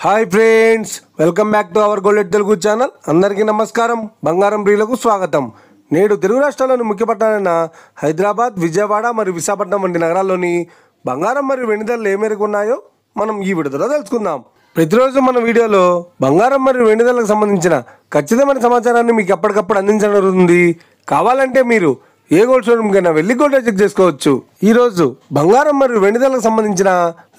Hi friends, welcome back to our golden Telugu channel. అందరికీ నమస్కారం. బంగారం ప్రియులకు స్వాగతం. నేడు తెలుగు రాష్ట్రాల్లోని ముఖ్య పట్టణాలైన హైదరాబాద్, విజయవాడ మరియు విశాఖపట్నం వంటి నగరాల్లోని బంగారం మరియు వెండి ధరలు ఏ మేరకు ఉన్నాయో మనం ఈ వీడియోలో తెలుసుకుందాం. ప్రతిరోజు మన వీడియోలో బంగారం మరియు వెండి ధరలకు సంబంధించిన ఖచ్చితమైన సమాచారాన్ని మీకు ఎప్పటికప్పుడు అందించడం జరుగుతుంది. కావాలంటే మీరు ఏ గోల్డ్ షోరూమ్ కైనా వెళ్ళి గోల్డ్ చెక్ చేసుకోవచ్చు. ఈ రోజు బంగారం మరియు వెండి ధరలకు సంబంధించిన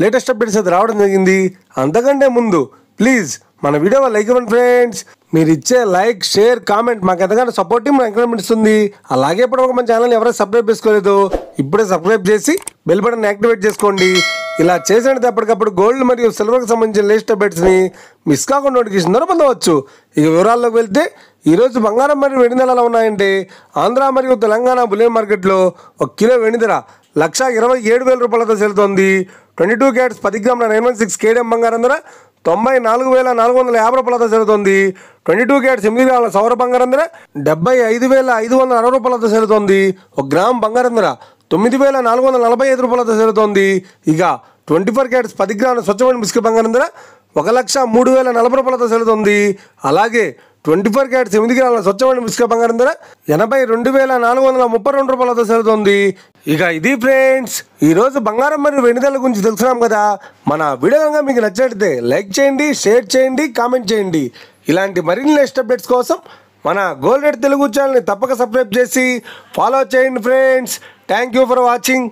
లేటెస్ట్ అప్డేట్స్ అయితే రావడం జరిగింది. అంతకంటే ముందు ప్లీజ్ మన వీడియో లైక్ ఇవ్వండి ఫ్రెండ్స్. మీరు ఇచ్చే లైక్, షేర్, కామెంట్ మాకు ఎంతగానో సపోర్టింగ్ ఎంకరేజ్మెంట్ ఇస్తుంది. అలాగే ఇప్పటివరకు మన ఛానల్ ఎవరైనా సబ్స్క్రైబ్ చేసుకోలేదు ఇప్పుడే సబ్స్క్రైబ్ చేసి బెల్ బటన్ యాక్టివేట్ చేసుకోండి. ఇలా చేసినట్టు ఎప్పటికప్పుడు గోల్డ్ మరియు సిల్వర్కి సంబంధించిన లేటెస్ట్ అప్డేట్స్ని మిస్ కాకుండా నోటిఫికేషన్ ద్వారా పొందవచ్చు. ఇక వివరాల్లోకి వెళ్తే ఈరోజు బంగారం మరియు వెండి ధరలు ఎలా ఉన్నాయంటే, ఆంధ్ర మరియు తెలంగాణ బులియన్ మార్కెట్లో 1 కిలో వెండి ధర 1,27,000 రూపాయలతో సెలుతోంది. 22 క్యారెట్స్ 10 గ్రాముల 916 కేడిఎం బంగారం ధర 94,450 రూపాయలతో సెలుతోంది. 22 క్యారెట్స్ 8 గ్రాముల సౌర బంగారం ధర 75,560 రూపాయలతో సెలుతోంది. 1 గ్రామ్ బంగారం ధర 9,445 రూపాయలతో సెలుతోంది. ఇక 24 క్యారెట్స్ 10 గ్రాముల స్వచ్ఛమైన బిస్కెట్ బంగారం ధర 1,03,040 రూపాయలతో సెలుతోంది. అలాగే 24 క్యారెట్స్ 8 గ్రాముల స్వచ్ఛమైన బిస్కెట్ బంగారం ధర 82,432 రూపాయలతో సెలుతోంది. ఇక ఇది ఫ్రెండ్స్, ఈరోజు బంగారం మరియు వెండి ధరల గురించి తెలుసుకున్నాం కదా. మన వీడియో కనుక మీకు నచ్చినట్లయితే లైక్ చేయండి, షేర్ చేయండి, కామెంట్ చేయండి. ఇలాంటి మరిన్ని లేటెస్ట్ అప్డేట్స్ కోసం మన గోల్డెడ్ తెలుగు ఛానల్ని తప్పక సబ్స్క్రైబ్ చేసి ఫాలో చేయండి friends. Thank you for watching.